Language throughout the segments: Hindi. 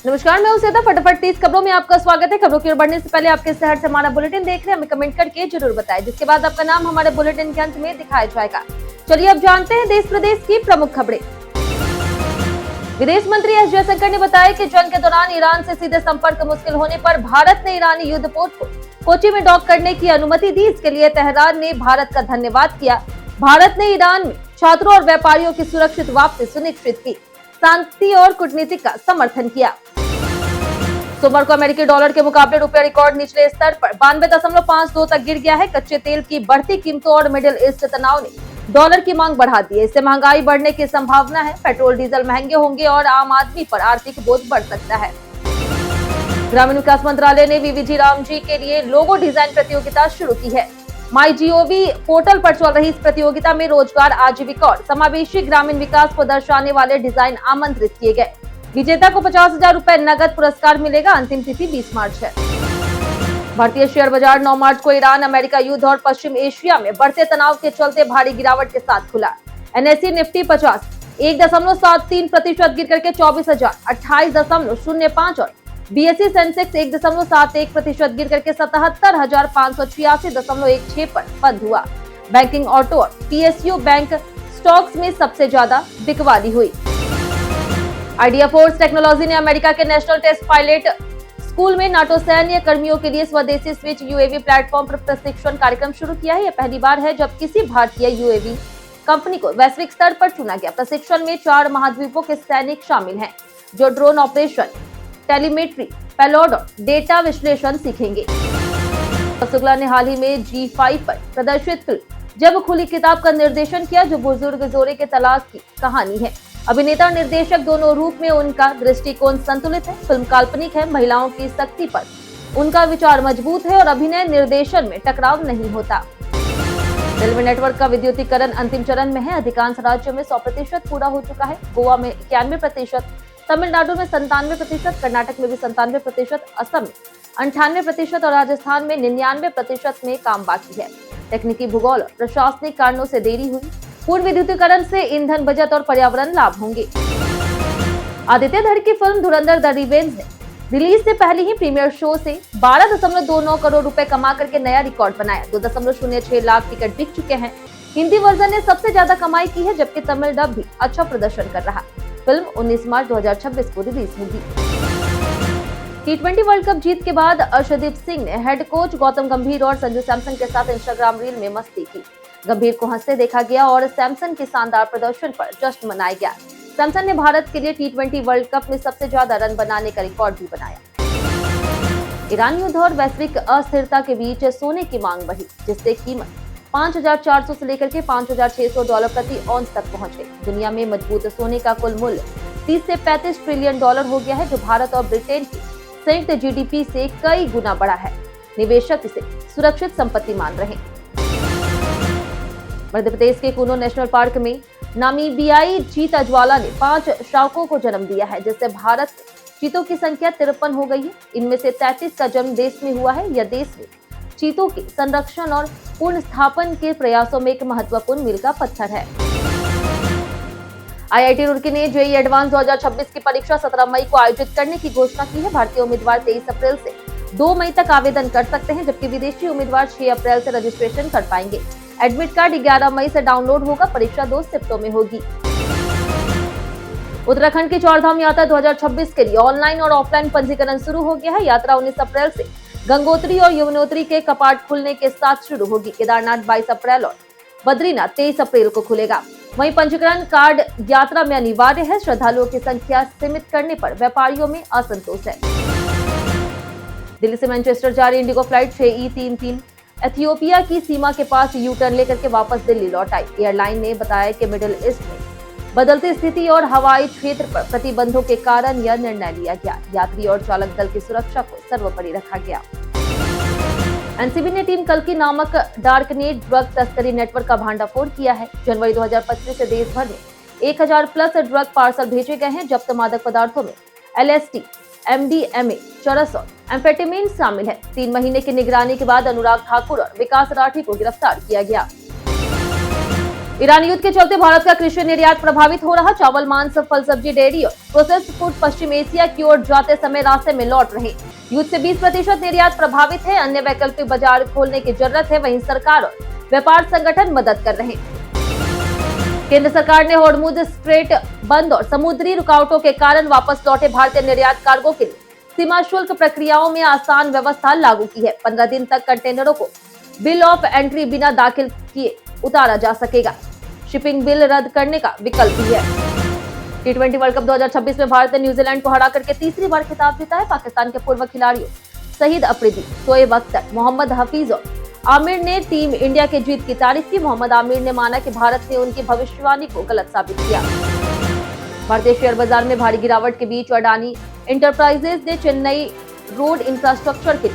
नमस्कार, मैं हूं श्वेता। फटाफट 30 खबरों में आपका स्वागत है। खबरों की ओर बढ़ने से पहले आपके शहर से हमारा बुलेटिन देख रहे हैं, हमें कमेंट करके जरूर बताएं, जिसके बाद आपका नाम हमारे बुलेटिन के अंत में दिखाया जाएगा। चलिए अब जानते हैं देश प्रदेश की प्रमुख खबरें। विदेश मंत्री एस जयशंकर ने बताया कि जंग के दौरान ईरान से सीधे संपर्क मुश्किल होने पर भारत ने ईरानी युद्धपोत को कोची में डॉक करने की अनुमति दी। इसके लिए तेहरान ने भारत का धन्यवाद किया। भारत ने ईरान में छात्रों और व्यापारियों की सुरक्षित वापसी सुनिश्चित की, शांति और कूटनीति का समर्थन किया। सोमवार को अमेरिकी डॉलर के मुकाबले रुपया रिकॉर्ड निचले स्तर पर 92.52 तक गिर गया है। कच्चे तेल की बढ़ती कीमतों और मिडिल ईस्ट तनाव ने डॉलर की मांग बढ़ा दी है। इससे महंगाई बढ़ने की संभावना है। पेट्रोल डीजल महंगे होंगे और आम आदमी पर आर्थिक बोझ बढ़ सकता है। ग्रामीण विकास मंत्रालय ने वीवीजी रामजी के लिए लोगो डिजाइन प्रतियोगिता शुरू की है। माईजीओवी पोर्टल पर चल रही इस प्रतियोगिता में रोजगार, आजीविका और समावेशी ग्रामीण विकास को दर्शाने वाले डिजाइन आमंत्रित किए गए। विजेता को 50,000 रुपए नगद पुरस्कार मिलेगा। अंतिम तिथि 20 मार्च है। भारतीय शेयर बाजार 9 मार्च को ईरान अमेरिका युद्ध और पश्चिम एशिया में बढ़ते तनाव के चलते भारी गिरावट के साथ खुला। एनएसई निफ्टी 50 1.73% गिर करके 24,028.05 और बीएसई सेंसेक्स 1.71% गिर करके 77,586.16 पर बंद हुआ। बैंकिंग, ऑटो और पीएसयू बैंक स्टॉक्स में सबसे ज्यादा बिकवाली हुई। आइडिया फोर्स टेक्नोलॉजी ने अमेरिका के नेशनल टेस्ट पायलट स्कूल में नाटो सैन्य कर्मियों के लिए स्वदेशी स्विच यूएवी प्लेटफॉर्म पर प्रशिक्षण कार्यक्रम शुरू किया है। यह पहली बार है जब किसी भारतीय यूएवी कंपनी को वैश्विक स्तर पर चुना गया। प्रशिक्षण में 4 महाद्वीपों के सैनिक शामिल हैं, जो ड्रोन ऑपरेशन, टेलीमेट्री, पेलोड और डेटा विश्लेषण सीखेंगे। शुक्ला ने हाल ही में G5 पर प्रदर्शित फिल्म जब खुली किताब का निर्देशन किया, जो बुजुर्ग जोड़े के तलाक की कहानी है। अभिनेता और निर्देशक दोनों रूप में उनका दृष्टिकोण संतुलित है। फिल्म काल्पनिक है, महिलाओं की शक्ति पर उनका विचार मजबूत है और अभिनय निर्देशन में टकराव नहीं होता। रेलवे नेटवर्क का विद्युतीकरण अंतिम चरण में है। अधिकांश राज्यों में 100% पूरा हो चुका है। गोवा में 91%, तमिलनाडु में 97%, कर्नाटक में भी 97%, असम में 98% और राजस्थान में 99% में काम बाकी है। तकनीकी, भूगोल और प्रशासनिक कारणों से देरी हुई। पूर्ण विद्युतीकरण से ईंधन बचत और पर्यावरण लाभ होंगे। आदित्य धर की फिल्म धुरंधर द रिवेंज ने रिलीज से पहले ही प्रीमियर शो से 12.29 करोड़ रुपए कमा करके नया रिकॉर्ड बनाया। 2.06 लाख टिकट बिक चुके हैं। हिंदी वर्जन ने सबसे ज्यादा कमाई की है, जबकि तमिल डब भी अच्छा प्रदर्शन कर रहा। फिल्म 19 मार्च 2026 को रिलीज होगी। T20 वर्ल्ड कप जीत के बाद अर्शदीप सिंह ने हेड कोच गौतम गंभीर और संजू सैमसन के साथ इंस्टाग्राम रील में मस्ती की। गंभीर को हंसते देखा गया और सैमसन के शानदार प्रदर्शन पर जश्न मनाया गया। सैमसन ने भारत के लिए T20 वर्ल्ड कप में सबसे ज्यादा रन बनाने का रिकॉर्ड भी बनाया। ईरान युद्ध और वैश्विक अस्थिरता के बीच सोने की मांग बढ़ी, जिससे कीमत 5,400 से लेकर के $5,600 प्रति औंस तक पहुंच गई। दुनिया में मजबूत सोने का कुल मूल्य 30 से 35 ट्रिलियन डॉलर हो गया है, जो भारत और ब्रिटेन की संयुक्त जीडीपी से कई गुना बड़ा है। निवेशक इसे सुरक्षित संपत्ति मान रहे हैं। मध्य प्रदेश के कूनो नेशनल पार्क में नामीबियाई चीता ज्वाला ने 5 शावकों को जन्म दिया है, जिससे भारत में चीतों की संख्या 53 हो गई है। इनमें से 33 का जन्म देश में हुआ है। यह देश में चीतों के संरक्षण और पुनर्स्थापन के प्रयासों में एक महत्वपूर्ण मील का पत्थर है। आईआईटी रुड़की ने जेईई एडवांस 2026 की परीक्षा 17 मई को आयोजित करने की घोषणा की है। भारतीय उम्मीदवार 23 अप्रैल से 2 मई तक आवेदन कर सकते हैं, जबकि विदेशी उम्मीदवार 6 अप्रैल से रजिस्ट्रेशन कर पाएंगे। एडमिट कार्ड 11 मई से डाउनलोड होगा। परीक्षा 2 शिफ्टों में होगी। उत्तराखंड की चारधाम यात्रा 2026 के लिए ऑनलाइन और ऑफलाइन पंजीकरण शुरू हो गया है। यात्रा 19 अप्रैल से गंगोत्री और यमुनोत्री के कपाट खुलने के साथ शुरू होगी। केदारनाथ 22 अप्रैल और बद्रीनाथ 23 अप्रैल को खुलेगा। वहीं पंजीकरण कार्ड यात्रा में अनिवार्य है। श्रद्धालुओं की संख्या सीमित करने पर व्यापारियों में असंतोष है। दिल्ली से मैनचेस्टर जा रही इंडिगो फ्लाइट 6E33 एथियोपिया की सीमा के पास यू टर्न लेकर के वापस दिल्ली लौट आई। एयरलाइन ने बताया कि मिडिल ईस्ट में बदलती स्थिति और हवाई क्षेत्र पर प्रतिबंधों के कारण यह निर्णय लिया गया। यात्री और चालक दल की सुरक्षा को सर्वोपरि रखा गया। एनसीबी ने टीम कल्कि नामक डार्कनेट ड्रग तस्करी नेटवर्क का भंडाफोड़ किया है। जनवरी 2025 से देश भर में 1000 प्लस ड्रग पार्सल भेजे गए हैं। जब्त मादक पदार्थों में LSD, MDMA, चरस और एम्फेटामिन शामिल है। 3 महीने की निगरानी के बाद अनुराग ठाकुर और विकास राठी को गिरफ्तार किया गया। ईरान युद्ध के चलते भारत का कृषि निर्यात प्रभावित हो रहा। चावल, मांस, फल सब्जी, डेयरी और प्रोसेस्ड फूड पश्चिम एशिया की ओर जाते समय रास्ते में लौट रहे। युद्ध से 20% निर्यात प्रभावित है। अन्य वैकल्पिक बाजार खोलने की जरूरत है। वहीं सरकार और व्यापार संगठन मदद कर रहे हैं। केंद्र सरकार ने होर्मुज स्ट्रेट बंद और समुद्री रुकावटों के कारण वापस लौटे भारतीय निर्यात कार्गो के लिए सीमा शुल्क प्रक्रियाओं में आसान व्यवस्था लागू की है। 15 दिन तक कंटेनरों को बिल ऑफ एंट्री बिना दाखिल किए उतारा जा सकेगा। शिपिंग बिल रद्द करने का विकल्प भी है। T20 वर्ल्ड कप 2026 में भारत ने न्यूजीलैंड को हरा करके तीसरी बार खिताब जीता है। पाकिस्तान के पूर्व खिलाड़ियों शहीद अफरीदी, शोएब अख्तर, मोहम्मद हफीज और आमिर ने टीम इंडिया की जीत की तारीफ की। मोहम्मद आमिर ने माना कि भारत ने उनकी भविष्यवाणी को गलत साबित किया। भारतीय शेयर बाजार में भारी गिरावट के बीच अडानी इंटरप्राइजेज ने चेन्नई रोड इंफ्रास्ट्रक्चर के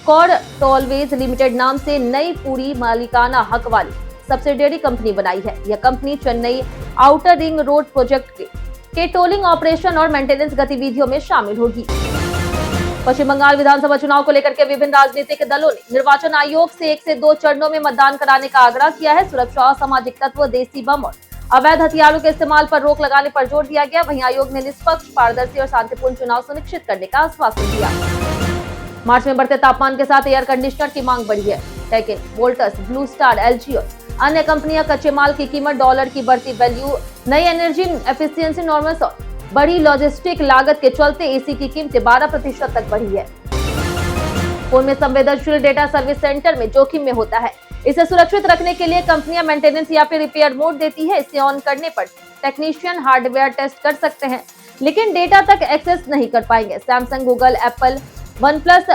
कोर टोलवेज लिमिटेड नाम से नई पूरी मालिकाना हक वाली सब्सिडियरी कंपनी बनाई है। यह company Chennai outer ring road project के टोलिंग ऑपरेशन और मेंटेनेंस गतिविधियों में शामिल होगी। पश्चिम बंगाल विधानसभा चुनाव को लेकर के विभिन्न राजनीतिक दलों ने निर्वाचन आयोग से 1 से 2 चरणों में मतदान कराने का आग्रह किया है। सुरक्षा, असामाजिक तत्व, देसी बम और अवैध हथियारों के इस्तेमाल पर रोक लगाने पर जोर दिया गया। वहीं आयोग ने निष्पक्ष, पारदर्शी और शांतिपूर्ण चुनाव सुनिश्चित करने का आश्वासन दिया। मार्च में बढ़ते तापमान के साथ एयर कंडीशनर की मांग बढ़ी है। टेकिन, वोल्टस, ब्लू स्टार, एलजी और अन्य कंपनियां कच्चे माल की कीमत, डॉलर की बढ़ती वैल्यू, नई एनर्जी एफिशिएंसी नॉर्म्स और बड़ी लॉजिस्टिक लागत के चलते एसी की कीमतें 12% तक बढ़ी है। फोन में संवेदनशील डेटा सर्विस सेंटर में जोखिम में होता है। इसे सुरक्षित रखने के लिए कंपनियां मेंटेनेंस या फिर रिपेयर मोड देती है। इसे ऑन करने पर टेक्नीशियन हार्डवेयर टेस्ट कर सकते हैं, लेकिन डेटा तक एक्सेस नहीं कर पाएंगे। Samsung, Google, Apple, one plus,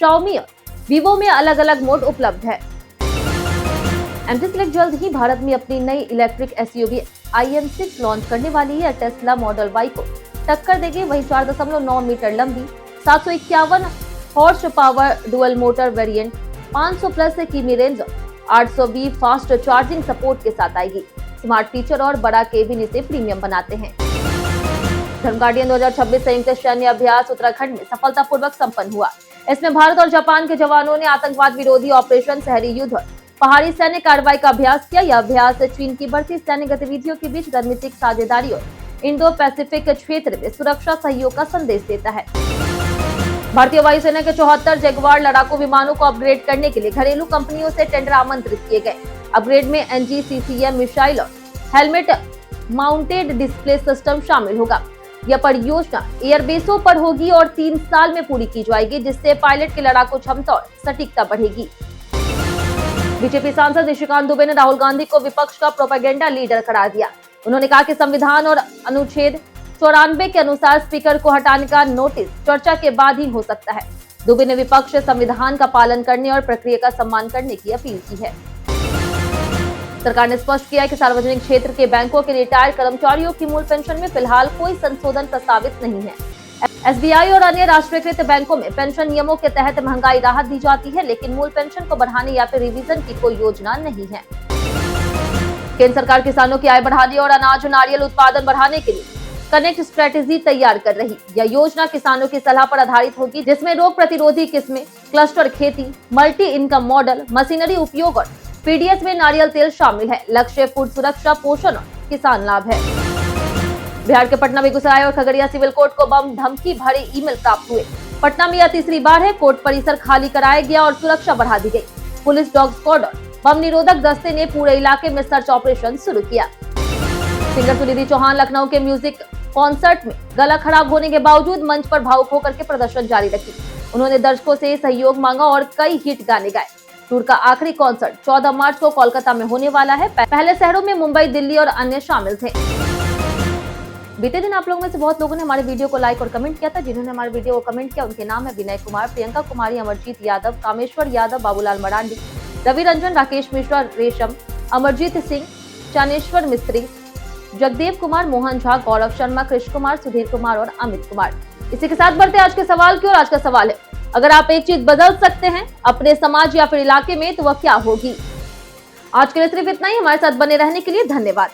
Xiaomi और वीवो में अलग अलग मोड उपलब्ध है। एमजी सेलेक्ट जल्द ही भारत में अपनी नई इलेक्ट्रिक एसयूवी IM6 लॉन्च करने वाली है। टेस्ला मॉडल Y को टक्कर देगी। वही 4.9 मीटर लंबी 751 horse power dual motor variant 500 plus किमी रेंज 820 फास्ट चार्जिंग सपोर्ट के साथ आएगी। स्मार्ट फीचर और बड़ा केबिन इसे प्रीमियम बनाते हैं। धर्म गार्डियन 2026 संयुक्त सैन्य अभ्यास उत्तराखंड में सफलतापूर्वक संपन्न हुआ। इसमें भारत और जापान के जवानों ने आतंकवाद विरोधी ऑपरेशन, शहरी युद्ध और पहाड़ी सैन्य कार्रवाई का अभ्यास किया। यह अभ्यास चीन की बढ़ती सैन्य गतिविधियों के बीच रणनीतिक साझेदारी और इंडो पैसिफिक क्षेत्र में सुरक्षा सहयोग का संदेश देता है। भारतीय वायुसेना के 74 जगुआर लड़ाकू विमानों को अपग्रेड करने के लिए घरेलू कंपनियों से टेंडर आमंत्रित किए गए। अपग्रेड में NG-CCM मिसाइल और हेलमेट माउंटेड डिस्प्ले सिस्टम शामिल होगा। यह परियोजना एयरबेसों पर होगी और 3 साल में पूरी की जाएगी, जिससे पायलट की लड़ाकू क्षमता और सटीकता बढ़ेगी। बीजेपी सांसद निशिकांत दुबे ने राहुल गांधी को विपक्ष का प्रोपेगेंडा लीडर करार दिया। उन्होंने कहा कि संविधान और अनुच्छेद 94 के अनुसार स्पीकर को हटाने का नोटिस चर्चा के बाद ही हो सकता है। दुबे ने विपक्ष से संविधान का पालन करने और प्रक्रिया का सम्मान करने की अपील की है। सरकार ने स्पष्ट किया है कि सार्वजनिक क्षेत्र के बैंकों के रिटायर्ड कर्मचारियों की मूल पेंशन में फिलहाल कोई संशोधन प्रस्तावित नहीं है। SBI और अन्य राष्ट्रीयकृत बैंकों में पेंशन नियमों के तहत महंगाई राहत दी जाती है, लेकिन मूल पेंशन को बढ़ाने या फिर रिवीजन की कोई योजना नहीं है। केंद्र सरकार किसानों की आय बढ़ाने और अनाज और नारियल उत्पादन बढ़ाने के लिए कनेक्ट स्ट्रेटेजी तैयार कर रही। यह योजना किसानों की सलाह पर आधारित होगी, जिसमें रोग प्रतिरोधी किस्में, क्लस्टर खेती, मल्टी इनकम मॉडल, मशीनरी उपयोग और PDS में नारियल तेल शामिल है। लक्ष्य फूड सुरक्षा, पोषण और किसान लाभ है। बिहार के पटना, बेगूसराय और खगड़िया सिविल कोर्ट को बम धमकी भरे ईमेल प्राप्त हुए। पटना में यह तीसरी बार है। कोर्ट परिसर खाली कराया गया और सुरक्षा बढ़ा दी गई। पुलिस डॉग स्क्वाड और बम निरोधक दस्ते ने पूरे इलाके में सर्च ऑपरेशन शुरू किया। सिंगर सुनिधि चौहान लखनऊ के म्यूजिक कॉन्सर्ट में गला खराब होने के बावजूद मंच पर भावुक होकर के प्रदर्शन जारी रखी। उन्होंने दर्शकों से सहयोग मांगा और कई हिट गाने गाए। टूर का आखिरी कॉन्सर्ट 14 मार्च को कोलकाता में होने वाला है। पहले शहरों में मुंबई, दिल्ली और अन्य शामिल थे। बीते दिन आप लोगों में से बहुत लोगों ने हमारे वीडियो को लाइक और कमेंट किया था। जिन्होंने हमारे वीडियो को कमेंट किया उनके नाम है विनय कुमार, प्रियंका कुमारी, अमरजीत यादव, कामेश्वर यादव, बाबूलाल मरांडी, रवि रंजन, राकेश मिश्रा, रेशम, अमरजीत सिंह, चानेश्वर मिस्त्री, जगदेव कुमार, मोहन झा, गौरव शर्मा, कृष्ण कुमार, सुधीर कुमार और अमित कुमार। इसी के साथ बढ़ते आज के सवाल की ओर। आज का सवाल है, अगर आप एक चीज बदल सकते हैं अपने समाज या फिर इलाके में तो वह क्या होगी? आज के लिए सिर्फ इतना ही। हमारे साथ बने रहने के लिए धन्यवाद।